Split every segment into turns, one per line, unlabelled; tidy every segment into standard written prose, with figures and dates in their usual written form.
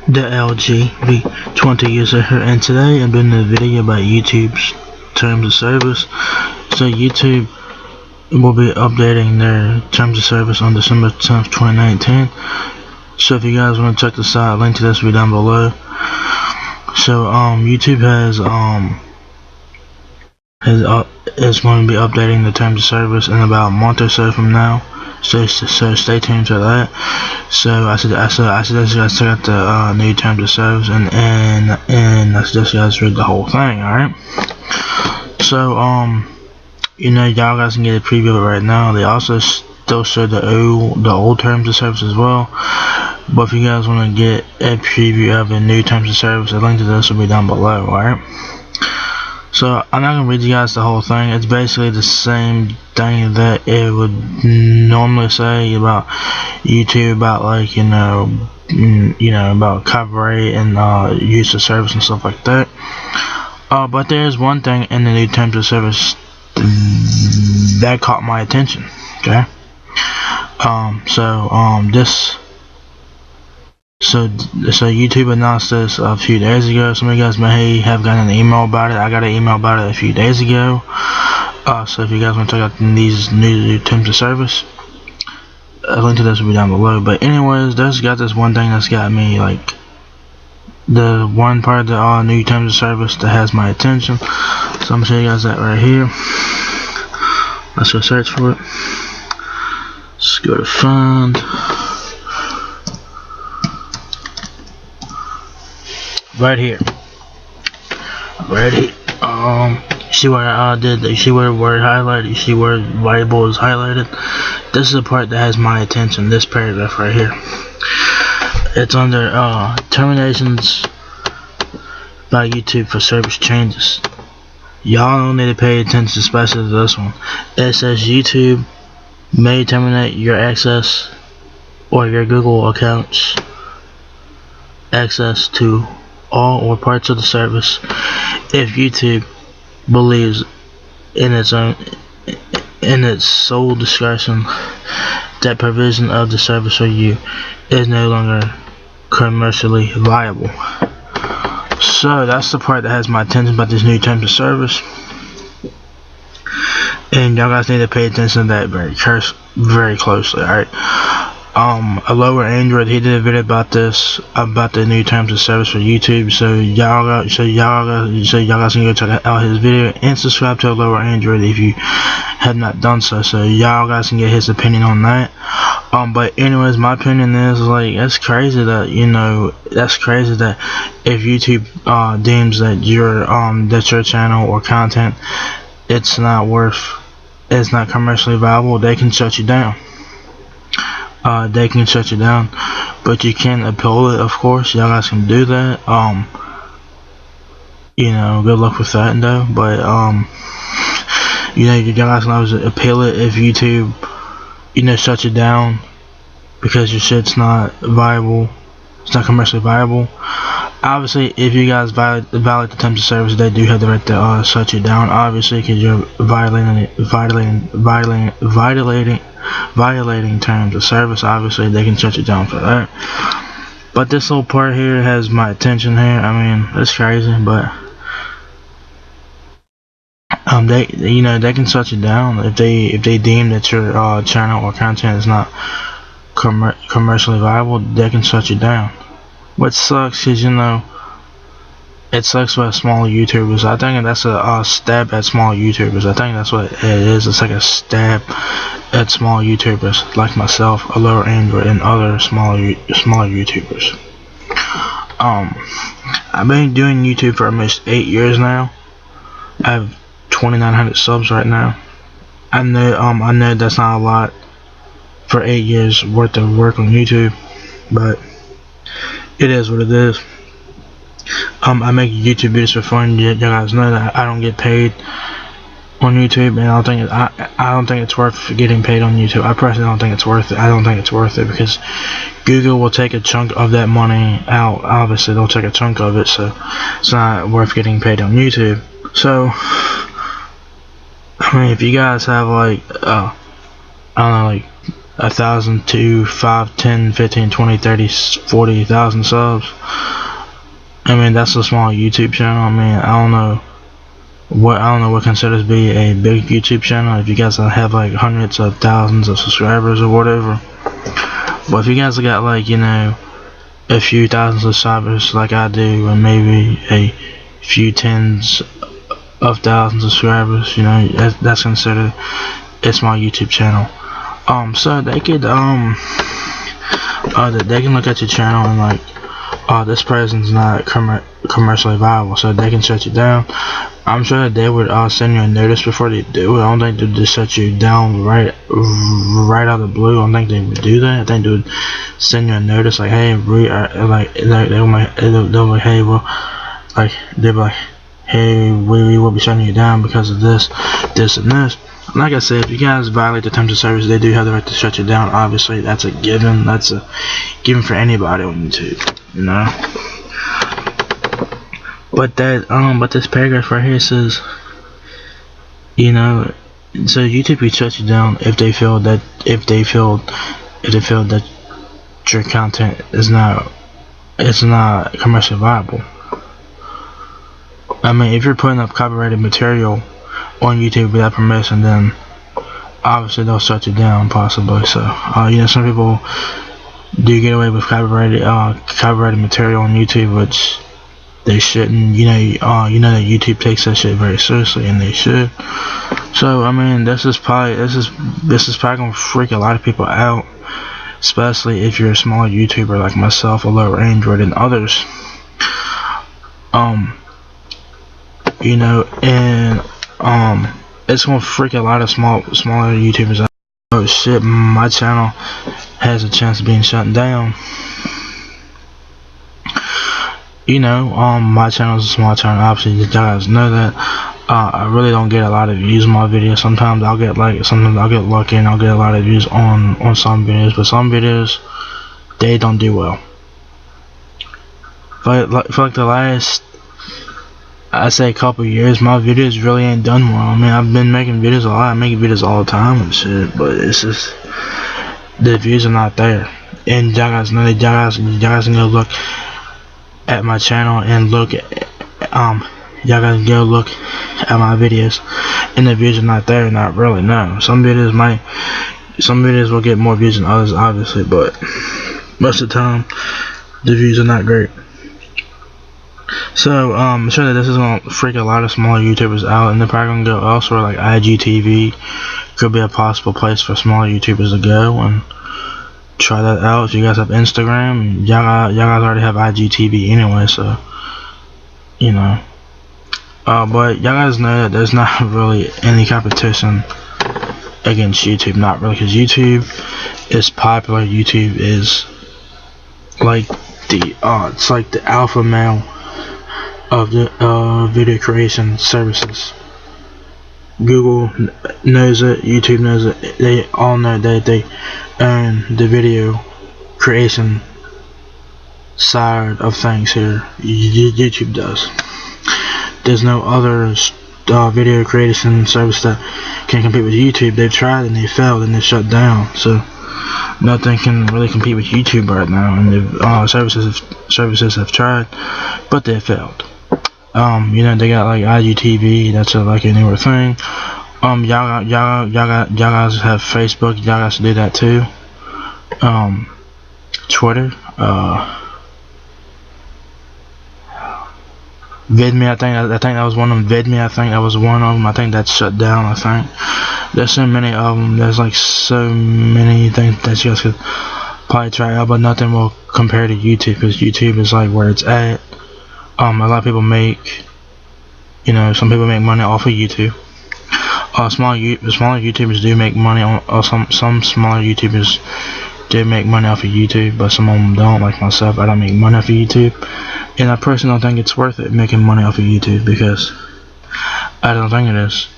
The LG V20 user here, and today I'm doing a video about YouTube's terms of service. So YouTube will be updating their terms of service on December 10th, 2019. So if you guys want to check this out, link to this will be down below. So YouTube is going to be updating the terms of service in about a month or so from now. So stay tuned for that. So I suggest you guys check out the new terms of service, and I suggest you guys read the whole thing. Alright. So y'all guys can get a preview of it right now. They also still show the old terms of service as well. But if you guys want to get a preview of the new terms of service, a link to this will be down below. Alright. So I'm not gonna read you guys the whole thing. It's basically the same thing that it would normally say about YouTube, about like about copyright and use of service and stuff like that. But there's one thing in the new terms of service that caught my attention. Okay. So YouTube announced this a few days ago. Some of you guys may have gotten an email about it. I got an email about it a few days ago. So if you guys want to check out these new terms of service, a link to this will be down below. But anyways, there's got this one thing that's got me, like, the one part of the new terms of service that has my attention. So I'm gonna show you guys that right here. Let's go search for it. Let's go to find. Right here. You see where I did? You see where the word highlighted? You see where variable is highlighted? This is the part that has my attention. This paragraph right here. It's under terminations by YouTube for service changes. Y'all don't need to pay attention, especially to this one. It says YouTube may terminate your access or your Google accounts access to all or parts of the service if YouTube believes in its sole discretion that provision of the service for you is no longer commercially viable. So that's the part that has my attention about this new terms of service, and y'all guys need to pay attention to that very closely. Alright. A lower Android, he did a video about this, about the new terms of service for YouTube. So y'all guys can go check out his video and subscribe to a lower Android if you have not done so. So y'all guys can get his opinion on that. But anyways, my opinion is, like, that's crazy that if YouTube deems that your channel or content it's not commercially viable, they can shut you down. They can shut you down, but you can appeal it. Of course, y'all guys can do that. Good luck with that, though. But y'all guys can always appeal it if YouTube, shuts you down because your shit's not viable. It's not commercially viable. Obviously, if you guys violate the terms of service, they do have the right to shut you down. Obviously, because you're violating terms of service. Obviously, they can shut you down for that. But this little part here has my attention here. I mean, it's crazy, but they can shut you down if they deem that your channel or content is not commercially viable. They can shut you down. What sucks is, it sucks with small YouTubers. I think that's a stab at small YouTubers. I think that's what it is. It's like a stab at small YouTubers like myself, a lower Android, and other smaller YouTubers. I've been doing YouTube for almost 8 years now. I have 2,900 subs right now. I know that's not a lot for 8 years worth of work on YouTube, but it is what it is. I make YouTube videos for fun. You guys know that I don't get paid on YouTube, and I don't think it's worth getting paid on YouTube. I personally don't think it's worth it. I don't think it's worth it because Google will take a chunk of that money out. Obviously, they'll take a chunk of it, so it's not worth getting paid on YouTube. So, I mean, if you guys have like I don't know, like 1,000 to 5, 10, 15, 20, 30, 40,000 subs. I mean, that's a small YouTube channel. I mean, I don't know what considers to be a big YouTube channel. If you guys have like hundreds of thousands of subscribers or whatever, but if you guys got like, you know, a few thousand subscribers like I do, and maybe a few tens of thousands of subscribers, you know, that's considered a small YouTube channel. So they could they can look at your channel and like, this person's not commercially viable, so they can shut you down. I'm sure that they would send you a notice before they do it. I don't think they'd just shut you down right out of the blue. I don't think they would do that. I think they would send you a notice like, hey, they'll be like, hey, well, like, they'll be like, hey, we will be shutting you down because of this, and this. Like I said, if you guys violate the terms of service, they do have the right to shut you down. Obviously, that's a given. That's a given for anybody on YouTube, you know. But but this paragraph right here says, you know, so YouTube will shut you down if they feel that your content is not commercially viable. I mean, if you're putting up copyrighted material on YouTube without permission, then obviously they'll shut you down, possibly. So you know, some people do get away with copyrighted material on YouTube, which they shouldn't. You know that YouTube takes that shit very seriously, and they should. So I mean, this is probably gonna freak a lot of people out, especially if you're a smaller YouTuber like myself, a lower Android than others. You know, and it's gonna freak a lot of smaller YouTubers out. Oh shit, my channel has a chance of being shut down. You know, my channel is a small channel. Obviously, you guys know that. I really don't get a lot of views on my videos. Sometimes I'll get lucky and I'll get a lot of views on some videos, but some videos they don't do well. But for like the last, I say, a couple years, my videos really ain't done well. I mean, I've been making videos a lot. I'm making videos all the time and shit, but it's just the views are not there. And y'all guys know that y'all guys can go look at my channel and look at y'all guys go look at my videos, and the views are not there. Not really. No, some videos will get more views than others, obviously, but most of the time the views are not great. So I'm sure that this is gonna freak a lot of smaller YouTubers out, and they're probably gonna go elsewhere. Like IGTV could be a possible place for smaller YouTubers to go and try that out. If you guys have Instagram, y'all guys already have IGTV anyway, so you know. But y'all guys know that there's not really any competition against YouTube. Not really, because YouTube is popular. YouTube is like it's like the alpha male of the video creation services. Google knows it, YouTube knows it, they all know that they own the video creation side of things here. YouTube does. There's no other video creation service that can compete with YouTube. They've tried and they failed and they shut down, so nothing can really compete with YouTube right now, and the services have tried, but they failed. You know, they got like IGTV, that's like a newer thing. Y'all guys have Facebook, y'all guys do that too. Twitter, VidMe, I think that was one of them. VidMe, I think that was one of them. I think that's shut down. I think there's so many of them. There's like so many things that you guys could probably try out, but nothing will compare to YouTube, because YouTube is like where it's at. A lot of people make, you know, some people make money off of YouTube. Smaller YouTubers do make money on, some smaller YouTubers do make money off of YouTube, but some of them don't. Like myself, I don't make money off of YouTube, and I personally don't think it's worth it making money off of YouTube, because I don't think it is.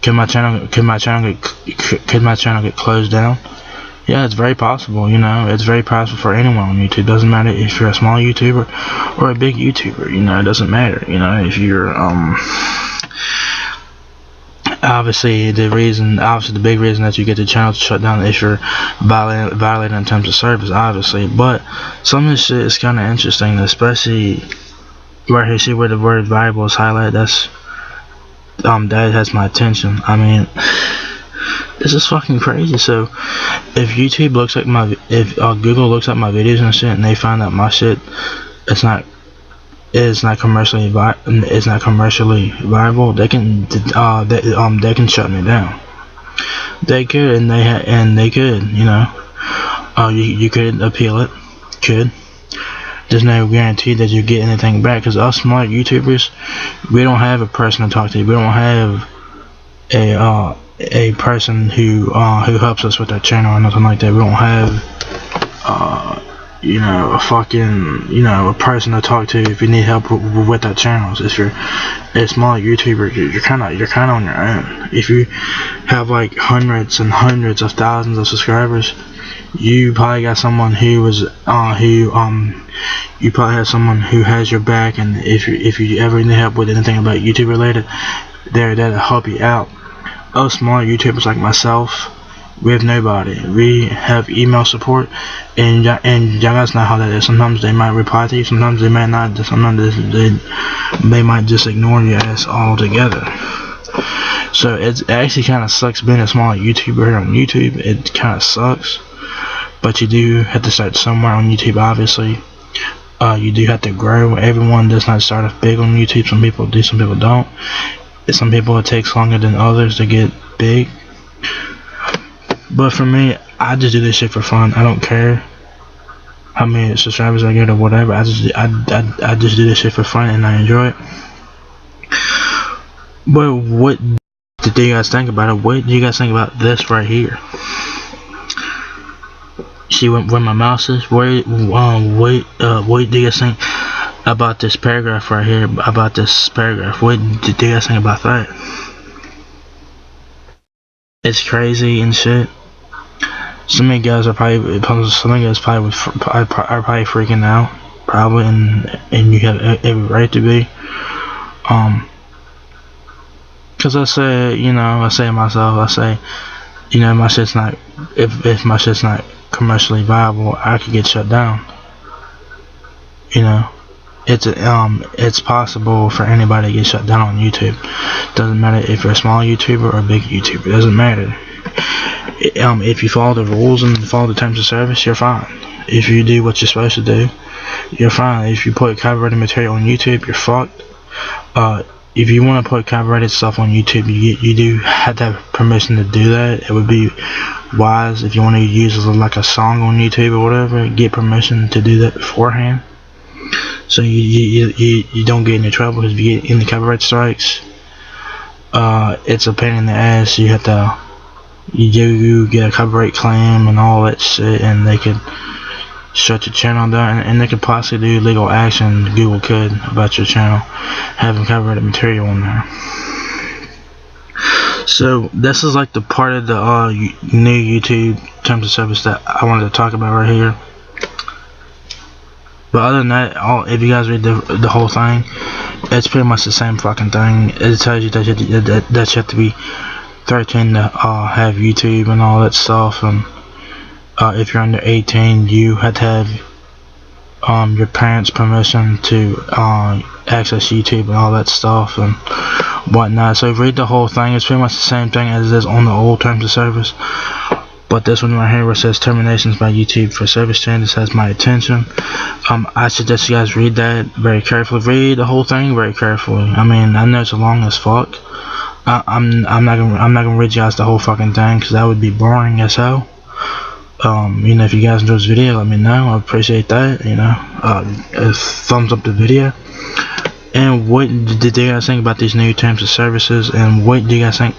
Could my channel get closed down? Yeah, it's very possible. You know, it's very possible for anyone on YouTube. Doesn't matter if you're a small YouTuber or a big YouTuber. You know, it doesn't matter. You know, if you're I obviously the big reason that you get the channel shut down if you're violating terms of service, obviously. But some of this shit is kind of interesting, especially right here. See where the word viable is highlighted? That has my attention. I mean, this is fucking crazy. So if YouTube looks at if Google looks at my videos and shit, and they find that my shit it's not commercially viable, they can shut me down. They could, and they could, you know, you could appeal it. There's no guarantee that you get anything back, because us smart YouTubers, we don't have a person to talk to. We don't have a person who helps us with our channel or nothing like that. We don't have you know, a fucking, you know, a person to talk to if you need help with our channels. If you're a small YouTuber, you're kind of on your own. If you have like hundreds and hundreds of thousands of subscribers, you probably got someone who you probably have someone who has your back, and if you ever need help with anything about YouTube related, they're there to help you out. Us small YouTubers like myself, we have nobody. We have email support, and y'all guys know how that is. Sometimes they might reply to you, sometimes they might not. Sometimes they might just ignore your ass altogether. So it actually kind of sucks being a small YouTuber here on YouTube. It kind of sucks, but you do have to start somewhere on YouTube. Obviously, you do have to grow. Everyone does not start off big on YouTube. Some people do, some people don't. Some people it takes longer than others to get big. But for me, I just do this shit for fun. I don't care how many subscribers I get or whatever. I just do this shit for fun, and I enjoy it. But what do you guys think about it? What do you guys think about this right here? See where my mouse is? What do you guys think about this paragraph right here? About this paragraph? What do you guys think about that? It's crazy and shit. Some of you guys are probably freaking out, probably, and you have every right to be. Cause I say to myself, you know, my shit's not, if my shit's not commercially viable, I could get shut down. You know, it's possible for anybody to get shut down on YouTube. Doesn't matter if you're a small YouTuber or a big YouTuber. It doesn't matter. If you follow the rules and follow the terms of service, you're fine. If you do what you're supposed to do, you're fine. If you put copyrighted material on YouTube, you're fucked. If you want to put copyrighted stuff on YouTube, you do have to have permission to do that. It would be wise if you want to use like a song on YouTube or whatever, get permission to do that beforehand, so you don't get into trouble. Because if you get into copyright strikes, it's a pain in the ass. You have to you get a copyright claim and all that shit, and they could shut your channel down, and they could possibly do legal action. Google could, about your channel having copyrighted material on there. So this is like the part of the new YouTube terms of service that I wanted to talk about right here. But other than that, if you guys read the whole thing, it's pretty much the same fucking thing. It tells you that you have to be 13 to have YouTube and all that stuff, and if you're under 18, you have to have your parents' permission to access YouTube and all that stuff and whatnot. So read the whole thing. It's pretty much the same thing as it is on the old terms of service, but this one right here where it says terminations by YouTube for service changes has my attention. I suggest you guys read that very carefully. Read the whole thing very carefully. I mean, I know it's long as fuck. I'm not gonna read you guys the whole fucking thing, because that would be boring as hell. You know, if you guys enjoy this video, let me know. I appreciate that. You know, thumbs up the video. And what did you guys think about these new terms of services? And what do you guys think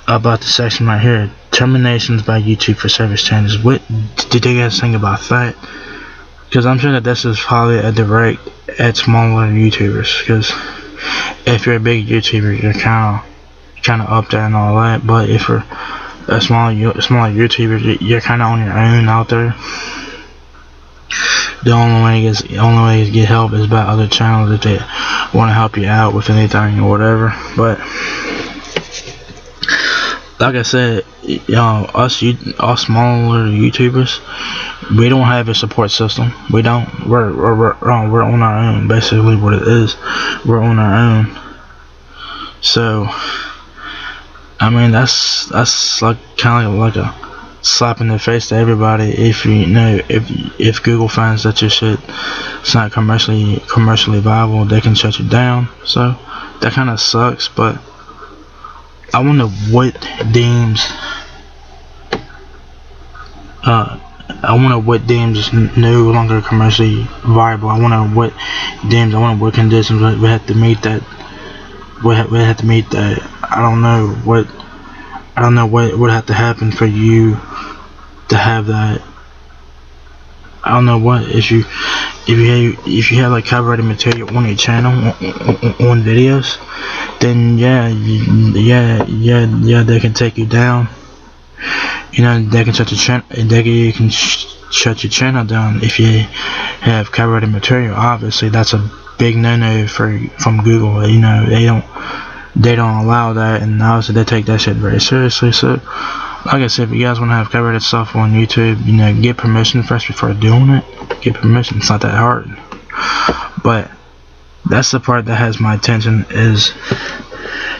about the section right here, terminations by YouTube for service changes? What did you guys think about that? Because I'm sure that this is probably a direct at smaller YouTubers. Because if you're a big YouTuber, you're kind of up there and all that. But if you're a smaller YouTuber, you're kind of on your own out there. The only way to get help is by other channels if they want to help you out with anything or whatever. But like I said, us smaller YouTubers, we don't have a support system. We don't. We're on our own. Basically, what it is, we're on our own. So, I mean, that's like kind of like a slap in the face to everybody. If if Google finds that your shit is not commercially viable, they can shut you down. So that kind of sucks. But I wonder what deems no longer commercially viable. I wonder what conditions we have to meet that. We have to meet that. I don't know what would have to happen for you to have that. I don't know what if you have like copyrighted material on your channel on videos, then yeah, they can take you down. They can shut your channel. You can shut your channel down if you have copyrighted material. Obviously, that's a big no-no from Google. They don't allow that, and obviously they take that shit very seriously. So, like I said, if you guys want to have copyrighted stuff on YouTube, get permission first before doing it. Get permission. It's not that hard. But that's the part that has my attention, is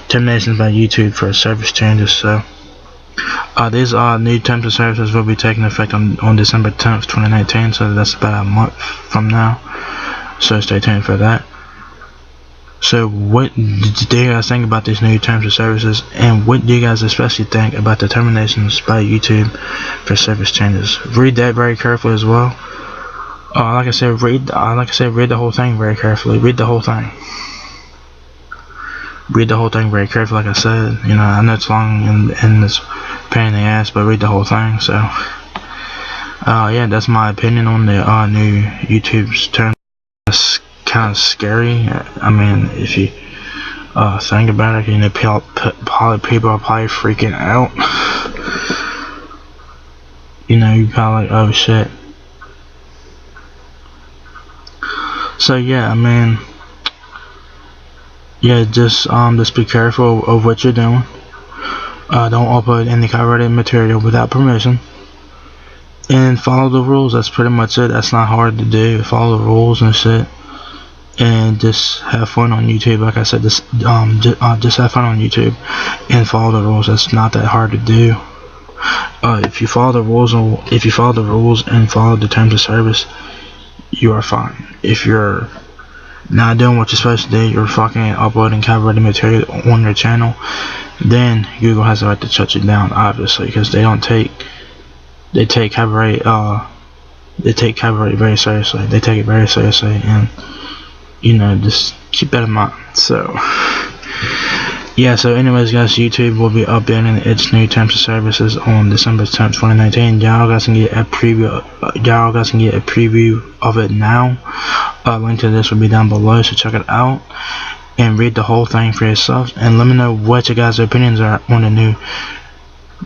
terminations by YouTube for service changes. So these new terms of services will be taking effect on December 10th, 2019. So that's about a month from now. So stay tuned for that. So what do you guys think about these new terms of services, and what do you guys especially think about the terminations by YouTube for service changes? Read that very carefully as well. Like I said, read the whole thing very carefully. Read the whole thing very carefully. Like I said, I know it's long and it's pain in the ass, but read the whole thing. So yeah, that's my opinion on the new YouTube's terms. That's kind of scary. I mean, if you think about it, people are probably freaking out. You probably like, oh shit. So yeah, I mean, yeah, just be careful of what you're doing. Don't upload any copyrighted material without permission, and follow the rules. That's pretty much it. That's not hard to do. Follow the rules and shit, and just have fun on YouTube. Like I said, just have fun on YouTube and follow the rules. That's not that hard to do. If you follow the rules and follow the terms of service, you are fine. If you're not doing what you're supposed to do, you're fucking uploading copyrighted material on your channel, then Google has the right to shut you down, obviously, because they take copyright very seriously. They take it very seriously, and just keep that in mind. So yeah, so anyways guys, YouTube will be updating its new terms of services on December 10th, 2019. Y'all guys can get a preview of it now. Link to this will be down below, so check it out and read the whole thing for yourself, and let me know what your guys' opinions are on the new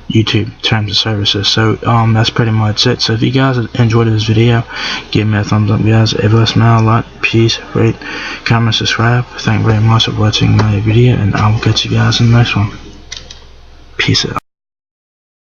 YouTube terms of services. So that's pretty much it. So if you guys enjoyed this video, give me a thumbs up, guys. If you smile a lot, peace, rate, comment, subscribe. Thank you very much for watching my video, and I will catch you guys in the next one. Peace out.